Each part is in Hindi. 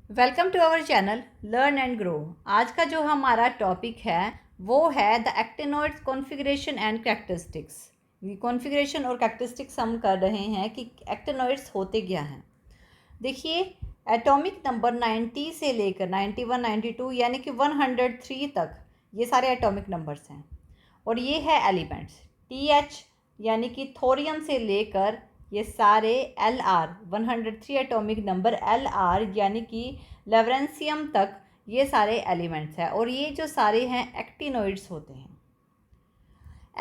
Welcome to our channel learn and grow. आज का जो हमारा टॉपिक है वो है the actinoids configuration and characteristics. ये कॉन्फ़िगरेशन और कैरेक्टरिस्टिक्स हम कर रहे हैं कि एक्टिनोइड्स होते क्या हैं। देखिए, एटॉमिक नंबर 90 से लेकर 91, 92 यानी कि 103 तक ये सारे एटॉमिक नंबर्स हैं और ये है एलिमेंट्स। TH यानी कि थोरियम से लेकर ये सारे LR 103 एटॉमिक नंबर LR यानी कि लेवरेंसियम तक ये सारे एलिमेंट्स हैं और ये जो सारे हैं एक्टिनोइड्स होते हैं।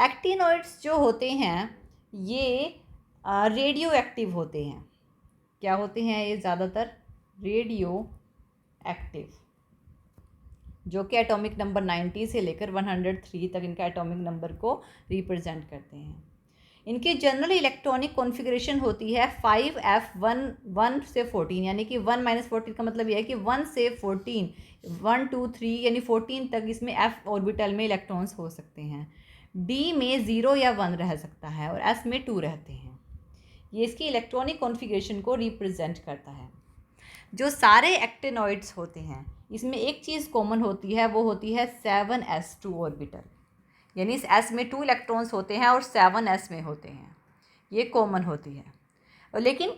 एक्टिनोइड्स जो होते हैं ये रेडियो एक्टिव होते हैं। क्या होते हैं ये? ज़्यादातर रेडियो एक्टिव, जो कि एटॉमिक नंबर 90 से लेकर 103 तक इनका एटॉमिक नंबर को रिप्रेजेंट करते हैं। इनकी जनरल इलेक्ट्रॉनिक कॉन्फ़िगरेशन होती है 5f1 1 से 14, यानी कि 1 - 14 का मतलब यह है कि 1 से 14 1 2 3 यानी 14 तक इसमें f ऑर्बिटल में इलेक्ट्रॉन्स हो सकते हैं। d में 0 या 1 रह सकता है और s में 2 रहते हैं। ये इसकी इलेक्ट्रॉनिक कॉन्फ़िगरेशन को रिप्रेजेंट करता है। जो सारे एक्टिनोइड्स होते हैं इसमें एक चीज़ कॉमन होती है, वो होती है 7s2 ऑर्बिटल, यानी इस s में 2 इलेक्ट्रॉन्स होते हैं और 7s में होते हैं, ये कॉमन होती है। और लेकिन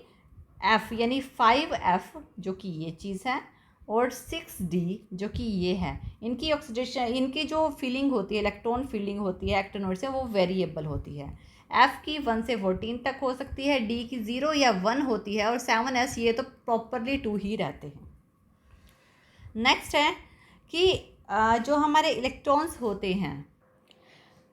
f यानी 5f जो कि ये चीज़ है और 6d जो कि ये है, इनकी ऑक्सीडेशन, इनकी जो फीलिंग होती है, इलेक्ट्रॉन फीलिंग होती है एक्टिनोइड से, वो वेरिएबल होती है। f की 1 से 14 तक हो सकती है, d की 0 या 1 होती है और 7s ये तो प्रॉपरली 2 ही रहते हैं। नेक्स्ट है कि जो हमारे इलेक्ट्रॉन्स होते हैं,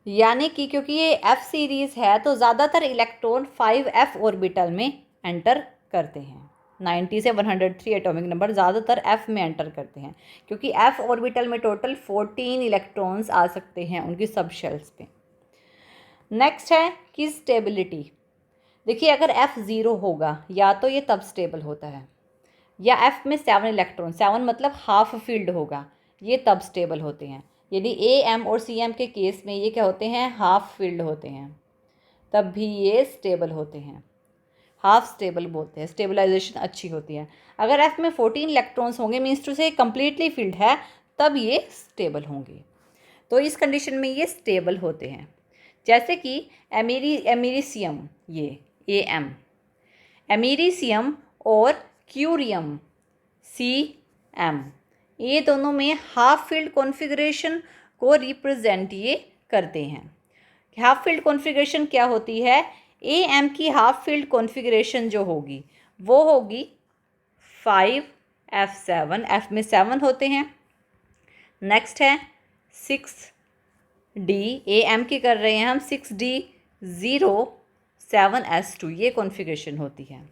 यानी कि क्योंकि ये F सीरीज़ है तो ज़्यादातर इलेक्ट्रॉन 5f ऑर्बिटल में एंटर करते हैं। 90 से 103 एटॉमिक नंबर ज़्यादातर F में एंटर करते हैं, क्योंकि F ऑर्बिटल में टोटल 14 इलेक्ट्रॉन्स आ सकते हैं उनकी सब शेल्स पे। नेक्स्ट है कि स्टेबिलिटी। देखिए, अगर F 0 होगा या तो ये तब स्टेबल होता है, या F में 7 इलेक्ट्रॉन, 7 मतलब हाफ फील्ड होगा, ये तब स्टेबल होते हैं। यदि AM और CM के केस में ये क्या होते हैं? हाफ फील्ड होते हैं, तब भी ये स्टेबल होते हैं। हाफ स्टेबल बोलते हैं, स्टेबलाइजेशन अच्छी होती है। अगर F में 14 इलेक्ट्रॉन्स होंगे, मीन्स टू से कम्प्लीटली फील्ड है, तब ये स्टेबल होंगे। तो इस कंडीशन में ये स्टेबल होते हैं। जैसे कि एमेरिसियम, ये AM, एमेरिसियम और क्यूरियम CM, ये दोनों में हाफ फील्ड कॉन्फ़िगरेशन को रिप्रेजेंट ये करते हैं। हाफ फील्ड कॉन्फ़िगरेशन क्या होती है? AM की हाफ फील्ड कॉन्फ़िगरेशन जो होगी वो होगी 5f7, F में 7 होते हैं। नेक्स्ट है 6d, AM की कर रहे हैं हम, 6d 0 7s2, ये कॉन्फ़िगरेशन होती है।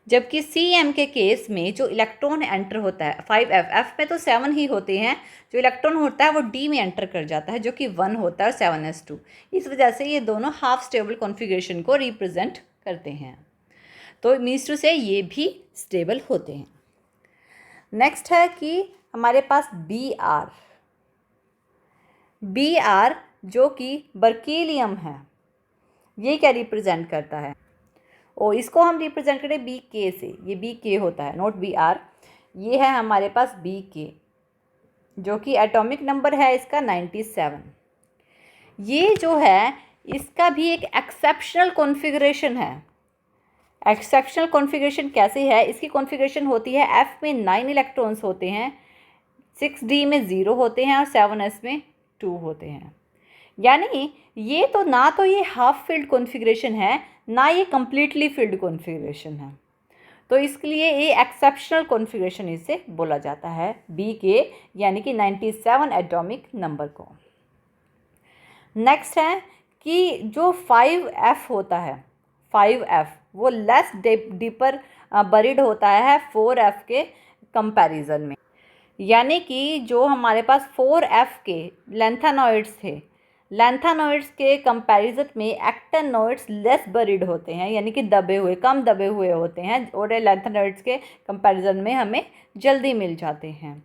जबकि CM के केस में जो इलेक्ट्रॉन एंटर होता है 5f में तो 7 ही होते हैं, जो इलेक्ट्रॉन होता है वो D में एंटर कर जाता है, जो कि 1 होता है और 7s2। इस वजह से ये दोनों हाफ स्टेबल कॉन्फ़िगरेशन को रिप्रेजेंट करते हैं, तो मीन्स टू से ये भी स्टेबल होते हैं। नेक्स्ट है कि हमारे पास Br जो कि बर्कीलियम है, ये क्या रिप्रेजेंट करता है? और इसको हम रिप्रेजेंट करें BK से, ये BK होता है, नॉट Br। ये है हमारे पास BK, जो कि एटॉमिक नंबर है इसका 97। ये जो है इसका भी एक एक्सेप्शनल कॉन्फ़िगरेशन है। एक्सेप्शनल कॉन्फ़िगरेशन कैसे है? इसकी कॉन्फ़िगरेशन होती है F में 9 इलेक्ट्रॉन्स होते हैं, 6d में 0 होते हैं और 7s में 2 होते हैं। यानी ये तो ना तो ये हाफ फील्ड कॉन्फ़िगरेशन है, ना ये कम्प्लीटली फील्ड कॉन्फ़िगरेशन है, तो इसके लिए ये एक्सेप्शनल कॉन्फ़िगरेशन इसे बोला जाता है, BK यानी कि 97 एटॉमिक नंबर को। नेक्स्ट है कि जो 5f होता है, 5f वो लेस डीपर बरीड होता है 4f के कंपैरिजन में। यानी कि जो हमारे पास 4f के लैंथेनॉइड्स थे, लैंथेनॉइड्स के कंपैरिजन में एक्टिनोइड्स लेस बरीड होते हैं, यानी कि दबे हुए, कम दबे हुए होते हैं, और लैंथेनॉइड्स के कंपैरिजन में हमें जल्दी मिल जाते हैं।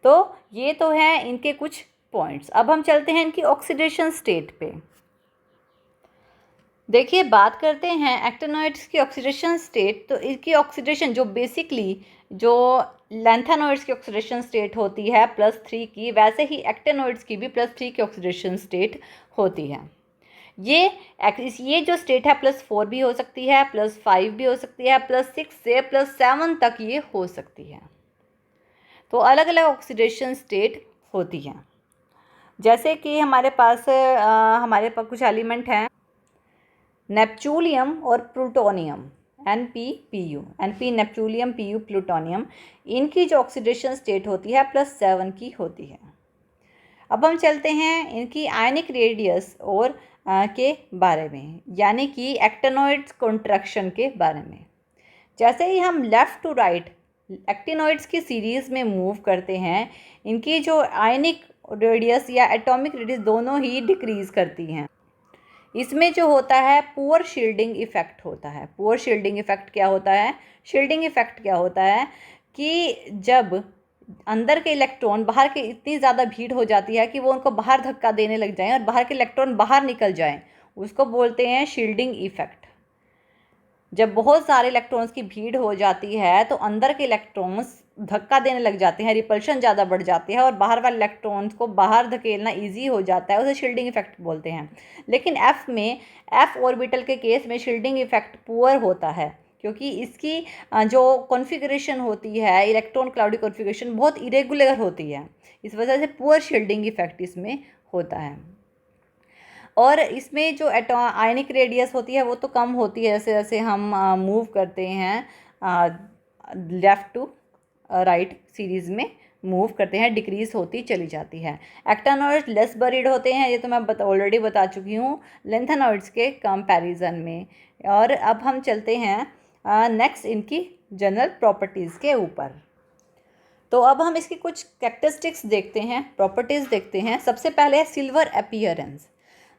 तो ये तो हैं इनके कुछ पॉइंट्स। अब हम चलते हैं इनकी ऑक्सीडेशन स्टेट पे। देखिए, बात करते हैं एक्टिनोइड्स की ऑक्सीडेशन स्टेट। तो इनकी ऑक्सीडेशन जो बेसिकली जो लैंथेनोइड्स की ऑक्सीडेशन स्टेट होती है +3 की, वैसे ही एक्टिनोइड्स की भी +3 की ऑक्सीडेशन स्टेट होती है। ये जो स्टेट है +4 भी हो सकती है, +5 भी हो सकती है, +6 से +7 तक ये हो सकती है। तो अलग अलग ऑक्सीडेशन स्टेट होती हैं। जैसे कि हमारे पास कुछ एलिमेंट हैं, नेपच्यूलियम और प्लूटोनियम, NP नेपच्यूलियम, PU प्लूटोनियम। इनकी जो ऑक्सीडेशन स्टेट होती है +7 की होती है। अब हम चलते हैं इनकी आयनिक रेडियस और के बारे में, यानी कि एक्टिनोइड्स कॉन्ट्रैक्शन के बारे में। जैसे ही हम लेफ़्ट टू राइट एक्टिनोइड्स की सीरीज़ में मूव करते हैं, इनकी जो आयनिक रेडियस या एटॉमिक रेडियस दोनों ही डिक्रीज़ करती हैं। इसमें जो होता है पुअर शील्डिंग इफ़ेक्ट होता है। पुअर शील्डिंग इफ़ेक्ट क्या होता है? शील्डिंग इफ़ेक्ट क्या होता है कि जब अंदर के इलेक्ट्रॉन बाहर के इतनी ज़्यादा भीड़ हो जाती है कि वो उनको बाहर धक्का देने लग जाएं और बाहर के इलेक्ट्रॉन बाहर निकल जाएं, उसको बोलते हैं शील्डिंग इफ़ेक्ट। जब बहुत सारे इलेक्ट्रॉन्स की भीड़ हो जाती है तो अंदर के इलेक्ट्रॉन्स धक्का देने लग जाते हैं, रिपल्शन ज़्यादा बढ़ जाती है और बाहर वाले इलेक्ट्रॉन्स को बाहर धकेलना ईजी हो जाता है, उसे शील्डिंग इफेक्ट बोलते हैं। लेकिन एफ ऑर्बिटल के केस में शील्डिंग इफेक्ट पुअर होता है, क्योंकि इसकी जो कॉन्फ़िगरेशन होती है, इलेक्ट्रॉन क्लाउडी कॉन्फ़िगरेशन बहुत इरेगुलर होती है। इस वजह से पुअर शील्डिंग इफेक्ट इसमें होता है। और इसमें जो आयनिक रेडियस होती है वो तो कम होती है जैसे जैसे हम मूव करते हैं लेफ़्ट टू राइट सीरीज़ में मूव करते हैं, डिक्रीज़ होती चली जाती है। एक्टानॉइड्स लेस बरीड होते हैं, ये तो मैं ऑलरेडी बता चुकी हूँ लेंथेनॉइड्स के कंपैरिजन में। और अब हम चलते हैं नेक्स्ट इनकी जनरल प्रॉपर्टीज़ के ऊपर। तो अब हम इसकी कुछ कैरेक्टरिस्टिक्स देखते हैं, प्रॉपर्टीज़ देखते हैं। सबसे पहले है सिल्वर अपीयरेंस।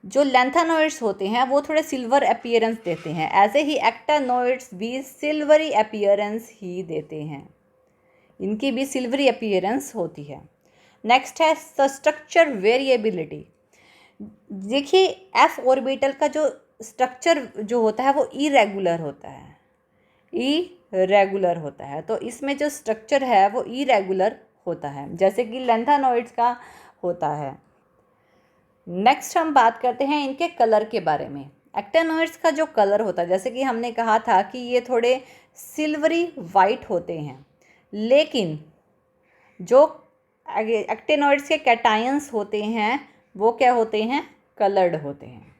जो लैंथेनॉइड्स होते हैं वो थोड़े सिल्वर अपीयरेंस देते हैं, ऐसे ही एक्टानॉइड्स भी सिल्वरी अपीयरेंस ही देते हैं, इनकी भी सिल्वरी अपीयरेंस होती है। नेक्स्ट है स्ट्रक्चर वेरिएबिलिटी। देखिए, एफ ऑर्बिटल का जो स्ट्रक्चर जो होता है वो इरेगुलर होता है, तो इसमें जो स्ट्रक्चर है वो इरेगुलर होता है, जैसे कि लैंथेनॉइड्स का होता है। नेक्स्ट हम बात करते हैं इनके कलर के बारे में। एक्टिनोइड्स का जो कलर होता है, जैसे कि हमने कहा था कि ये थोड़े सिल्वरी वाइट होते हैं, लेकिन जो एक्टिनोइड्स के कैटायंस होते हैं वो क्या होते हैं? कलर्ड होते हैं।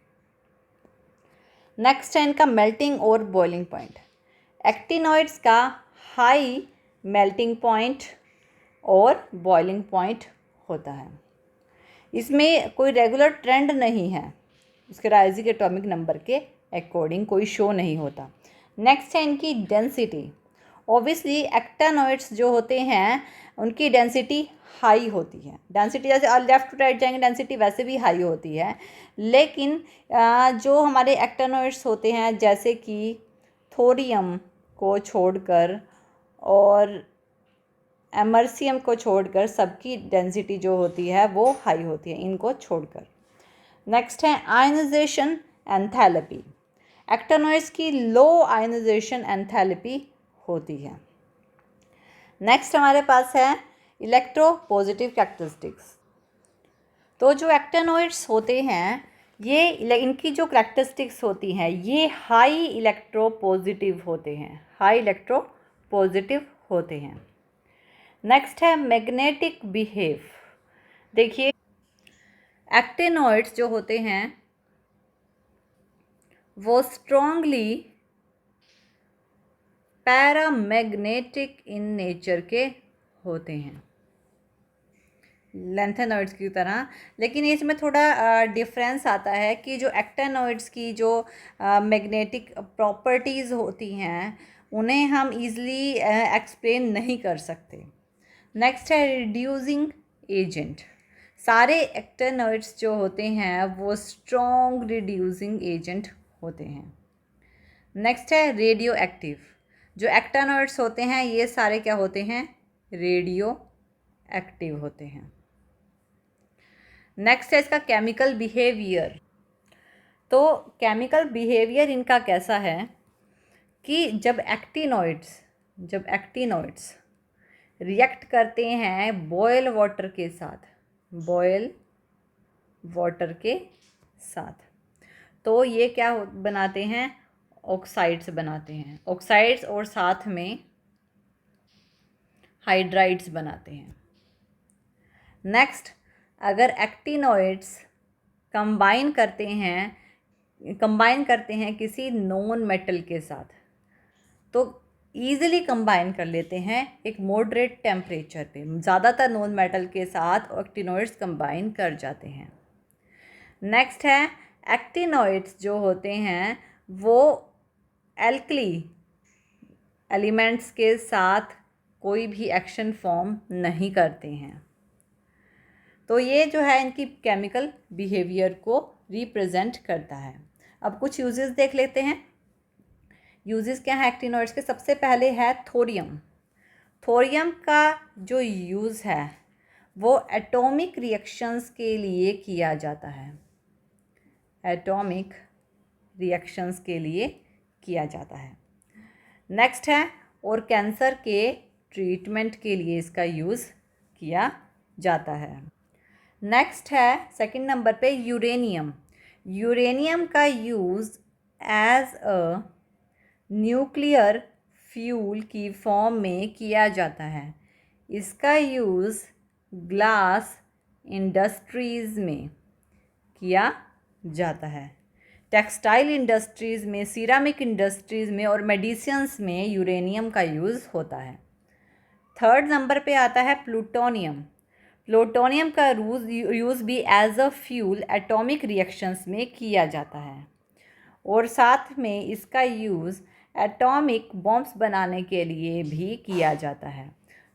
नेक्स्ट है इनका मेल्टिंग और बॉइलिंग पॉइंट। एक्टिनोइड्स का हाई मेल्टिंग पॉइंट और बॉइलिंग पॉइंट होता है। इसमें कोई रेगुलर ट्रेंड नहीं है, उसके राइजिंग एटॉमिक नंबर के अकॉर्डिंग कोई शो नहीं होता। नेक्स्ट है इनकी डेंसिटी। ऑब्वियसली एक्टानॉइड्स जो होते हैं उनकी डेंसिटी हाई होती है। डेंसिटी जैसे लेफ़्ट टू राइट जाएंगे डेंसिटी वैसे भी हाई होती है, लेकिन जो हमारे एक्टानॉइड्स होते हैं जैसे कि थोरियम को छोड़कर और एमर्सियम को छोड़कर सबकी डेंसिटी जो होती है वो हाई होती है, इनको छोड़कर। नेक्स्ट है आयनाइजेशन एंथैल्पी। एक्टानॉइड्स की लो आयनाइजेशन एंथैल्पी होती है। नेक्स्ट हमारे पास है इलेक्ट्रोपॉजिटिव कैरेक्टरिस्टिक्स। तो जो एक्टानॉइड्स होते हैं ये इनकी जो कैरेक्टरिस्टिक्स होती हैं ये हाई इलेक्ट्रोपॉजिटिव होते हैं। नेक्स्ट है मैग्नेटिक बिहेव। देखिए, एक्टिनॉइड्स जो होते हैं वो स्ट्रॉन्गली पैरामैग्नेटिक इन नेचर के होते हैं लैंथेनॉइड्स की तरह, लेकिन इसमें थोड़ा डिफरेंस आता है कि जो एक्टानॉइड्स की जो मैग्नेटिक प्रॉपर्टीज़ होती हैं उन्हें हम इजीली एक्सप्लेन नहीं कर सकते। नेक्स्ट है रिड्यूसिंग एजेंट। सारे एक्टानॉइड्स जो होते हैं वो स्ट्रॉन्ग रिड्यूसिंग एजेंट होते हैं। नेक्स्ट है रेडियो एक्टिव। जो एक्टानॉइड्स होते हैं ये सारे क्या होते हैं? रेडियो एक्टिव होते हैं। नेक्स्ट है इसका केमिकल बिहेवियर। तो केमिकल बिहेवियर इनका कैसा है कि जब एक्टिनोइड्स रिएक्ट करते हैं बॉयल वाटर के साथ तो ये क्या बनाते हैं, ऑक्साइड्स बनाते हैं, ऑक्साइड्स और साथ में हाइड्राइड्स बनाते हैं। नेक्स्ट, अगर एक्टिनोइड्स कंबाइन करते हैं किसी नॉन मेटल के साथ तो ईज़िली कंबाइन कर लेते हैं एक मॉडरेट टेम्परेचर पे। ज़्यादातर नॉन मेटल के साथ एक्टिनोइड्स कंबाइन कर जाते हैं। नेक्स्ट है, एक्टिनोइड्स जो होते हैं वो एल्कली एलिमेंट्स के साथ कोई भी एक्शन फॉर्म नहीं करते हैं। तो ये जो है इनकी केमिकल बिहेवियर को रिप्रेजेंट करता है। अब कुछ यूजेस देख लेते हैं। यूजेस क्या है एक्टिनोइड्स के? सबसे पहले है थोरियम। थोरियम का जो यूज़ है वो एटॉमिक रिएक्शंस के लिए किया जाता है, एटॉमिक रिएक्शंस के लिए किया जाता है। नेक्स्ट है, और कैंसर के ट्रीटमेंट के लिए इसका यूज़ किया जाता है। नेक्स्ट है सेकंड नंबर पे यूरेनियम। यूरेनियम का use as a nuclear fuel की फॉर्म में किया जाता है। इसका यूज़ ग्लास इंडस्ट्रीज़ में किया जाता है, टेक्सटाइल इंडस्ट्रीज़ में, सिरामिक इंडस्ट्रीज़ में और मेडिसिन्स में यूरेनियम का यूज़ होता है। थर्ड नंबर पे आता है प्लूटोनियम। प्लूटोनियम का यूज़ भी as a fuel atomic reactions में किया जाता है और साथ में इसका यूज़ एटॉमिक बॉम्ब्स बनाने के लिए भी किया जाता है।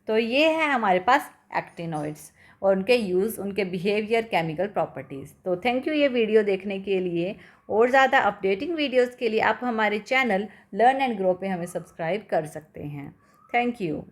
तो ये है हमारे पास एक्टिनोइड्स और उनके यूज़, उनके बिहेवियर, केमिकल प्रॉपर्टीज़। तो थैंक यू ये वीडियो देखने के लिए। और ज़्यादा अपडेटिंग वीडियोज़ के लिए आप हमारे चैनल लर्न एंड ग्रो पे हमें सब्सक्राइब कर सकते हैं। Thank you.